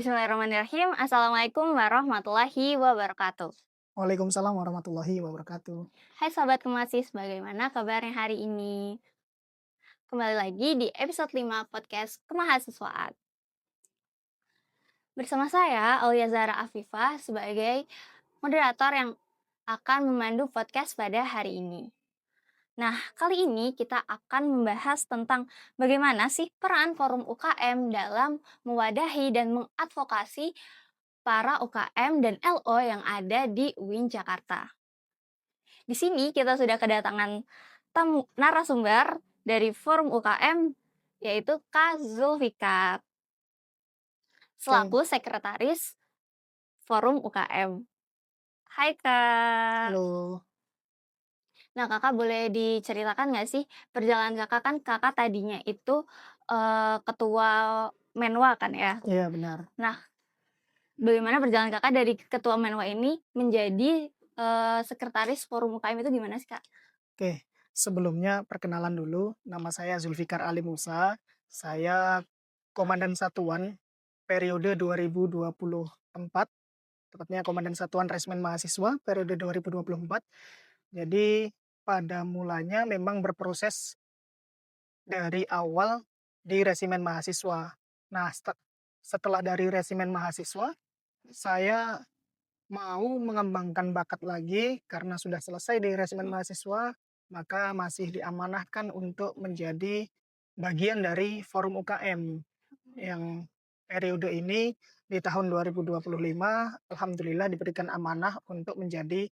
Bismillahirrahmanirrahim. Assalamualaikum warahmatullahi wabarakatuh. Waalaikumsalam warahmatullahi wabarakatuh. Hai sahabat Kemasis, bagaimana kabarnya hari ini? Kembali lagi di episode 5 podcast Kemahasiswaan. Bersama saya, Aulia Zahra Afifah, sebagai moderator yang akan memandu podcast pada hari ini. Nah, kali ini kita akan membahas tentang bagaimana sih peran Forum UKM dalam mewadahi dan mengadvokasi para UKM dan LO yang ada di UIN Jakarta. Di sini kita sudah kedatangan tamu narasumber dari Forum UKM, yaitu Kak Zulfikar, Oke, selaku Sekretaris Forum UKM. Hai Kak. halo. Nah Kakak boleh diceritakan nggak sih perjalanan Kakak, kan Kakak tadinya itu ketua Menwa kan ya? Iya benar. Nah, bagaimana perjalanan Kakak dari ketua Menwa ini menjadi sekretaris Forum UKM itu gimana sih Kak? Oke, sebelumnya perkenalan dulu, nama saya Zulfikar Ali Musa. Saya Komandan Satuan periode 2024, tepatnya Komandan Satuan Resmen Mahasiswa periode 2024. Jadi pada mulanya memang berproses dari awal di Resimen Mahasiswa. Nah, setelah dari Resimen Mahasiswa, saya mau mengembangkan bakat lagi karena sudah selesai di resimen mahasiswa, maka masih diamanahkan untuk menjadi bagian dari Forum UKM yang periode ini di tahun 2025 alhamdulillah diberikan amanah untuk menjadi,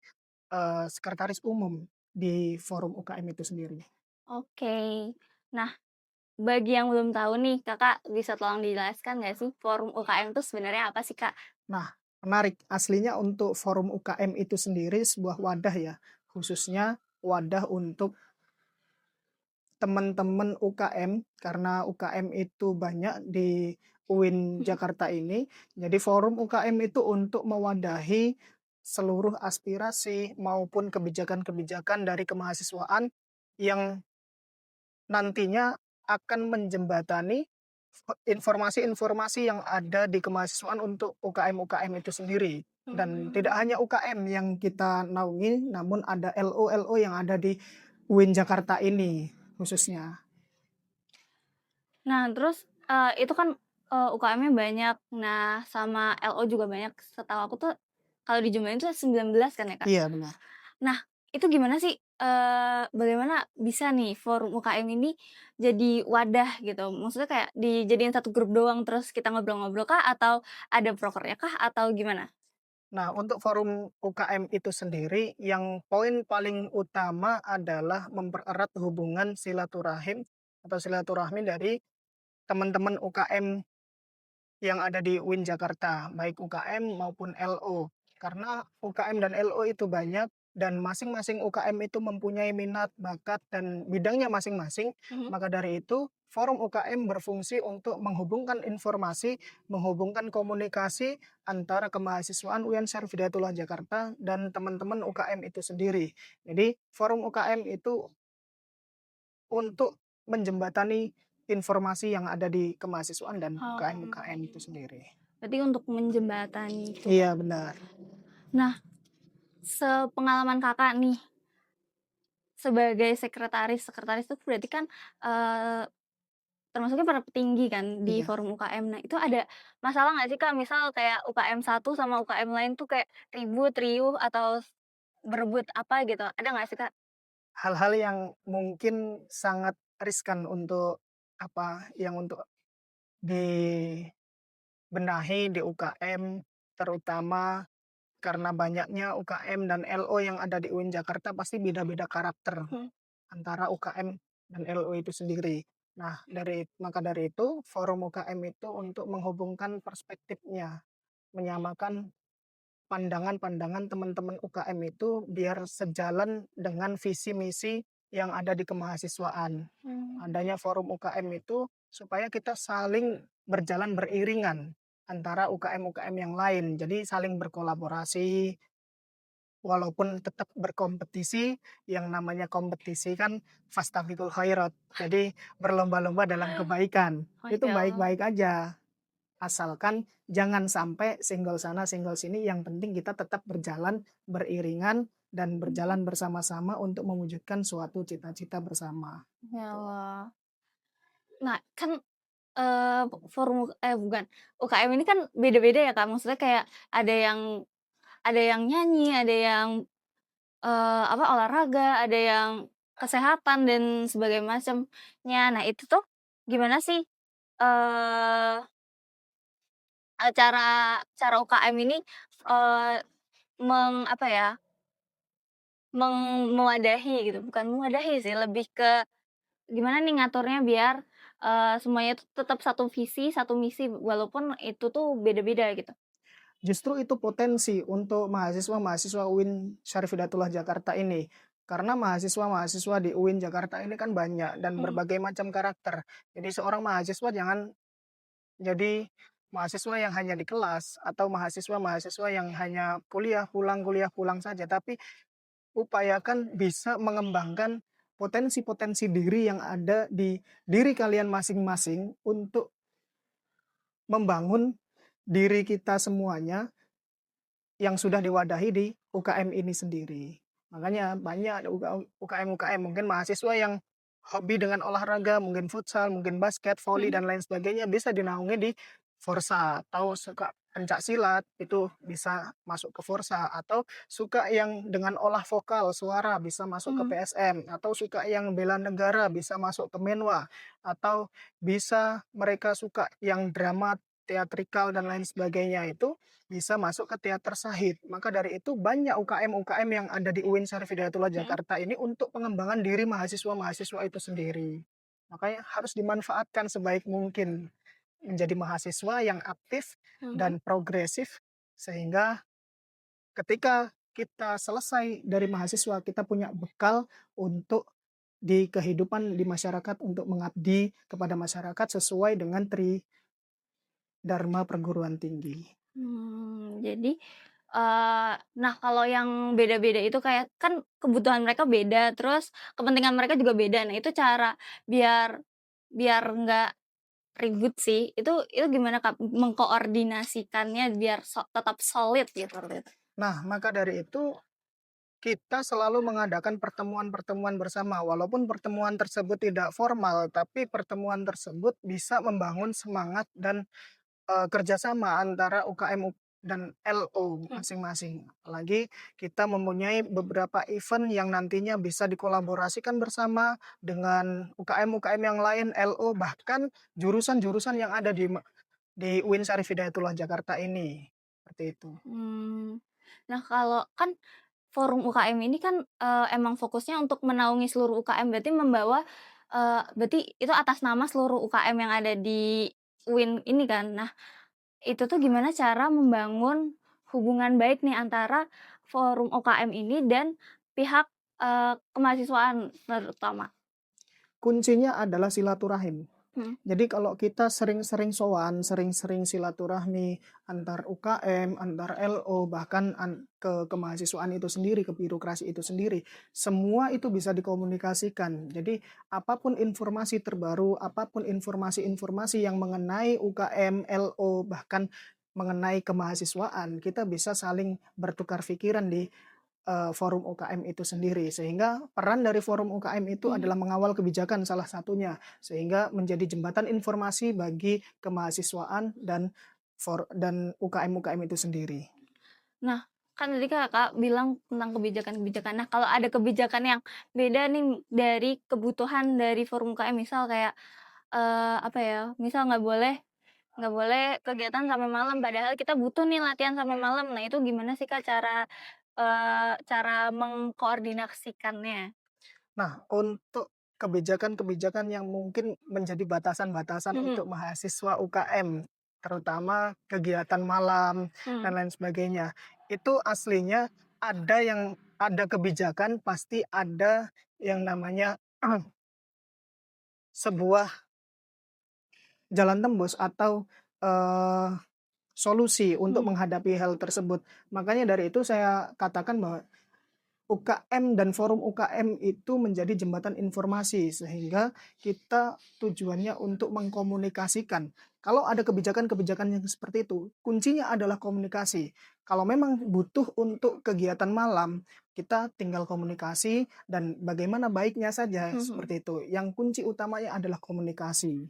sekretaris umum di Forum UKM itu sendiri. Oke. Nah, bagi yang belum tahu nih, Kakak bisa tolong dijelaskan nggak sih Forum UKM itu sebenarnya apa sih, Kak? Nah, menarik, aslinya untuk Forum UKM itu sendiri sebuah wadah ya, khususnya wadah untuk teman-teman UKM, karena UKM itu banyak di UIN Mhm. Jakarta ini. Jadi forum UKM itu untuk mewadahi seluruh aspirasi maupun kebijakan-kebijakan dari kemahasiswaan yang nantinya akan menjembatani informasi-informasi yang ada di kemahasiswaan untuk UKM-UKM itu sendiri. Dan tidak hanya UKM yang kita naungi, namun ada LO-LO yang ada di UIN Jakarta ini khususnya. Nah, terus, itu kan, UKM-nya banyak, nah sama LO juga banyak, setahu aku tuh kalau dijumlahin tuh 19 kan ya, Kak? Iya benar. Nah, itu gimana sih, bagaimana bisa nih Forum UKM ini jadi wadah gitu? Maksudnya kayak dijadiin satu grup doang terus kita ngobrol-ngobrol kah? Atau ada prokernya kah? Atau gimana? Nah, untuk forum UKM itu sendiri, yang poin paling utama adalah mempererat hubungan silaturahim atau silaturahmi dari teman-teman UKM yang ada di UIN Jakarta, baik UKM maupun LO. Karena UKM dan LO itu banyak dan masing-masing UKM itu mempunyai minat, bakat, dan bidangnya masing-masing. Mhm. Maka dari itu, forum UKM berfungsi untuk menghubungkan informasi, menghubungkan komunikasi antara kemahasiswaan UIN Syarif Hidayatullah Jakarta dan teman-teman UKM itu sendiri. Jadi, forum UKM itu untuk menjembatani informasi yang ada di kemahasiswaan dan UKM-UKM Oh, itu sendiri. berarti untuk menjembatani itu. Iya benar. Nah, sepengalaman Kakak nih, sebagai sekretaris, sekretaris itu berarti kan, eee, termasuknya para petinggi kan di Iya. forum UKM. Nah, itu ada masalah nggak sih, Kak? Misal kayak UKM satu sama UKM lain tuh kayak ribut, riuh, atau berebut apa gitu, ada nggak sih, Kak? Hal-hal yang mungkin sangat riskan untuk yang untuk dibenahi di UKM, terutama karena banyaknya UKM dan LO yang ada di UIN Jakarta pasti beda-beda karakter Mhm. antara UKM dan LO itu sendiri. Nah, maka dari itu forum UKM itu untuk menghubungkan perspektifnya, menyamakan pandangan-pandangan teman-teman UKM itu biar sejalan dengan visi misi yang ada di kemahasiswaan. Mmm. Adanya forum UKM itu supaya kita saling berjalan beriringan antara UKM-UKM yang lain. Jadi saling berkolaborasi walaupun tetap berkompetisi, yang namanya kompetisi kan fastabiqul khairat. Jadi berlomba-lomba dalam kebaikan. Itu Masya Allah. baik-baik aja. asalkan jangan sampai senggol sana senggol sini, yang penting kita tetap berjalan beriringan dan Mhm. berjalan bersama-sama untuk mewujudkan suatu cita-cita bersama. Oalah. Nah, kan, bukan, UKM ini kan beda-beda ya, Kak, maksudnya kayak ada yang ada yang nyanyi, ada yang, olahraga, ada yang kesehatan dan macamnya. Nah, itu tuh gimana sih, eee cara cara UKM ini, eee, apa ya, mewadahi gitu, bukan mewadahi sih, lebih ke gimana nih ngaturnya biar, semuanya itu tetap satu visi, satu misi, walaupun itu tuh beda-beda gitu. Justru itu potensi untuk mahasiswa-mahasiswa UIN Syarif Hidayatullah Jakarta ini. Karena mahasiswa-mahasiswa di UIN Jakarta ini kan banyak dan Mhm, berbagai macam karakter. Jadi seorang mahasiswa jangan jadi mahasiswa yang hanya di kelas atau mahasiswa-mahasiswa yang hanya kuliah pulang saja, tapi upayakan bisa mengembangkan potensi-potensi diri yang ada di diri kalian masing-masing untuk membangun diri kita semuanya yang sudah diwadahi di UKM ini sendiri. Makanya banyak ada UKM-UKM, mungkin mahasiswa yang hobi dengan olahraga, mungkin futsal, mungkin basket, voli, mhm, dan lain sebagainya bisa dinaungi di Forsa, atau suka pencak silat, itu bisa masuk ke Forsa, atau suka yang dengan olah vokal, suara, bisa masuk ke mhm, PSM, atau suka yang bela negara, bisa masuk ke Menwa, atau bisa mereka suka yang drama, teatrikal, dan lain sebagainya itu bisa masuk ke teater Sahid. Maka dari itu banyak UKM-UKM yang ada di UIN Syarif Hidayatullah mhm, Jakarta ini untuk pengembangan diri mahasiswa-mahasiswa itu sendiri. Makanya harus dimanfaatkan sebaik mungkin menjadi mahasiswa yang aktif mhm. dan progresif, sehingga ketika kita selesai dari mahasiswa, kita punya bekal untuk di kehidupan di masyarakat untuk mengabdi kepada masyarakat sesuai dengan Dharma Perguruan Tinggi. Jadi, nah kalau yang beda-beda itu kayak kan kebutuhan mereka beda, terus kepentingan mereka juga beda. Nah, itu cara biar biar nggak ribut sih, itu gimana, Kak, mengkoordinasikannya biar tetap solid gitu waktu itu? Nah, maka dari itu kita selalu mengadakan pertemuan-pertemuan bersama, walaupun pertemuan tersebut tidak formal, tapi pertemuan tersebut bisa membangun semangat dan kerjasama antara UKM dan LO Mhm, masing-masing. Apalagi kita mempunyai beberapa event yang nantinya bisa dikolaborasikan bersama dengan UKM-UKM yang lain, LO, bahkan jurusan-jurusan yang ada di UIN Syarif Hidayatullah Jakarta ini. Seperti itu. mmm. Nah, kalau kan forum UKM ini kan, emang fokusnya untuk menaungi seluruh UKM, berarti membawa berarti itu atas nama seluruh UKM yang ada di UIN ini kan. Nah, itu tuh gimana cara membangun hubungan baik nih antara forum UKM ini dan pihak, kemahasiswaan terutama? Kuncinya adalah silaturahim. Mhm, Jadi kalau kita sering-sering sowan, sering-sering silaturahmi antar UKM, antar LO, bahkan ke kemahasiswaan itu sendiri, ke birokrasi itu sendiri, semua itu bisa dikomunikasikan. Jadi apapun informasi terbaru, apapun informasi-informasi yang mengenai UKM, LO, bahkan mengenai kemahasiswaan, kita bisa saling bertukar pikiran di forum UKM itu sendiri. Sehingga peran dari forum UKM itu mhm. adalah mengawal kebijakan salah satunya, sehingga menjadi jembatan informasi bagi kemahasiswaan dan UKM-UKM itu sendiri. Nah, kan tadi Kakak bilang tentang kebijakan-kebijakan. Nah, kalau ada kebijakan yang beda nih dari kebutuhan dari forum UKM, misal kayak, misal nggak boleh kegiatan sampai malam, padahal kita butuh nih latihan sampai malam. Nah, itu gimana sih Kak cara mengkoordinasikannya? Nah, untuk kebijakan-kebijakan yang mungkin menjadi batasan-batasan Mhm, untuk mahasiswa UKM, terutama kegiatan malam dan mhm, lain sebagainya, itu aslinya ada kebijakan, pasti ada yang namanya sebuah jalan tembus atau, eee, solusi untuk mhm, menghadapi hal tersebut. Makanya dari itu saya katakan bahwa UKM dan forum UKM itu menjadi jembatan informasi, sehingga kita tujuannya untuk mengkomunikasikan. Kalau ada kebijakan-kebijakan yang seperti itu, kuncinya adalah komunikasi. Kalau memang butuh untuk kegiatan malam, kita tinggal komunikasi dan bagaimana baiknya saja Mhm. seperti itu. Yang kunci utamanya adalah komunikasi.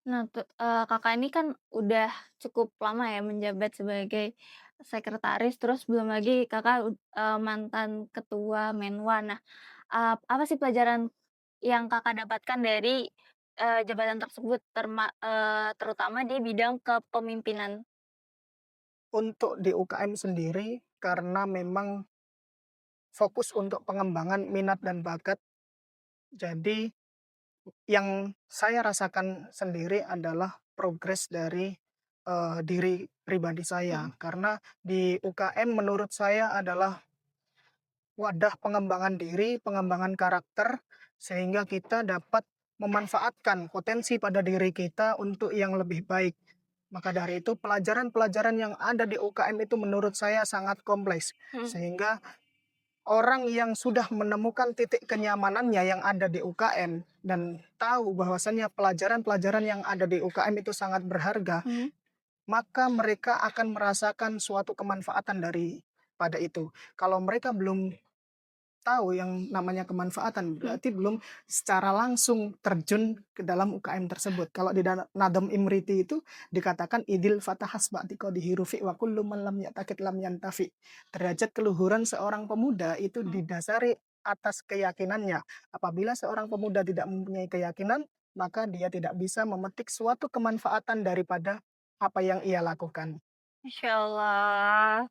Nah, Kakak ini kan udah cukup lama ya menjabat sebagai sekretaris, terus belum lagi Kakak mantan ketua Menwa. Nah, apa sih pelajaran yang Kakak dapatkan dari, jabatan tersebut terutama di bidang kepemimpinan? Untuk di UKM sendiri, karena memang fokus untuk pengembangan minat dan bakat, jadi yang saya rasakan sendiri adalah progres dari, diri pribadi saya. Mhm, Karena di UKM menurut saya adalah wadah pengembangan diri, pengembangan karakter, sehingga kita dapat memanfaatkan potensi pada diri kita untuk yang lebih baik. Maka dari itu pelajaran-pelajaran yang ada di UKM itu menurut saya sangat kompleks, mhm, sehingga orang yang sudah menemukan titik kenyamanannya yang ada di UKM dan tahu bahwasannya pelajaran-pelajaran yang ada di UKM itu sangat berharga, mhm, maka mereka akan merasakan suatu kemanfaatan daripada itu. Kalau mereka belum tahu yang namanya kemanfaatan, mhm. berarti belum secara langsung terjun ke dalam UKM tersebut. Kalau di Nadam Imriti itu dikatakan idil fatahas ba'tiqo dihirufi wa kullu man lam ya'taqid lam yantafi. Derajat keluhuran seorang pemuda itu Mhm. didasari atas keyakinannya. Apabila seorang pemuda tidak mempunyai keyakinan, maka dia tidak bisa memetik suatu kemanfaatan daripada apa yang ia lakukan. Masya Allah.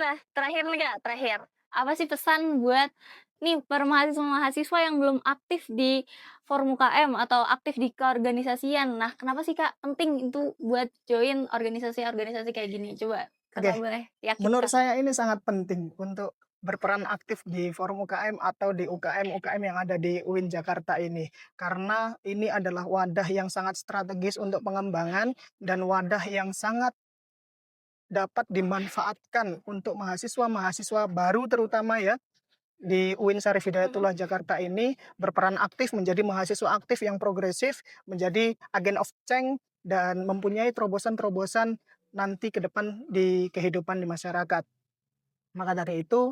Nah, terakhir nih Kak, terakhir. Apa sih pesan buat nih para mahasiswa-mahasiswa yang belum aktif di forum UKM atau aktif di keorganisasian? Nah, kenapa sih Kak penting itu buat join organisasi-organisasi kayak gini? Coba Oke. Kakak boleh Menurut yakinkan. saya ini sangat penting untuk berperan aktif di forum UKM atau di UKM-UKM yang ada di UIN Jakarta ini. Karena ini adalah wadah yang sangat strategis untuk pengembangan dan wadah yang sangat dapat dimanfaatkan untuk mahasiswa-mahasiswa baru terutama ya di UIN Syarif Mhm. Hidayatullah Jakarta ini berperan aktif menjadi mahasiswa aktif yang progresif, menjadi agen of change dan mempunyai terobosan-terobosan nanti ke depan di kehidupan di masyarakat. Maka dari itu,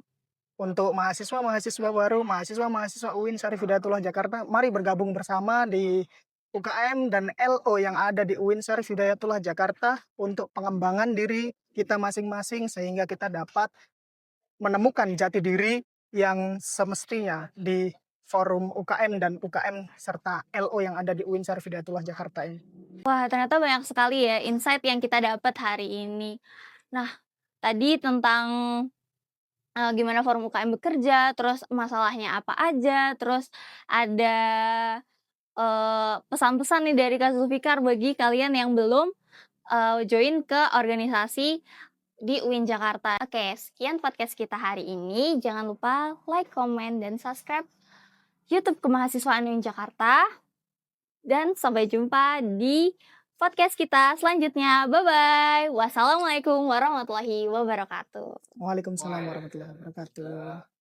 untuk mahasiswa-mahasiswa baru, mahasiswa-mahasiswa UIN Syarif Hidayatullah Jakarta, mari bergabung bersama di UKM dan LO yang ada di UIN Syarif Hidayatullah Jakarta untuk pengembangan diri kita masing-masing sehingga kita dapat menemukan jati diri yang semestinya di forum UKM dan UKM serta LO yang ada di UIN Syarif Hidayatullah Jakarta ini. Wah, ternyata banyak sekali ya insight yang kita dapat hari ini. Nah, tadi tentang, gimana forum UKM bekerja, terus masalahnya apa aja, terus ada pesan-pesan nih dari Kak Zulfikar bagi kalian yang belum, join ke organisasi di UIN Jakarta. Oke, sekian podcast kita hari ini. Jangan lupa like, comment, dan subscribe YouTube Kemahasiswaan UIN Jakarta. Dan sampai jumpa di podcast kita selanjutnya. Bye-bye. Wassalamualaikum warahmatullahi wabarakatuh. Waalaikumsalam warahmatullahi wabarakatuh.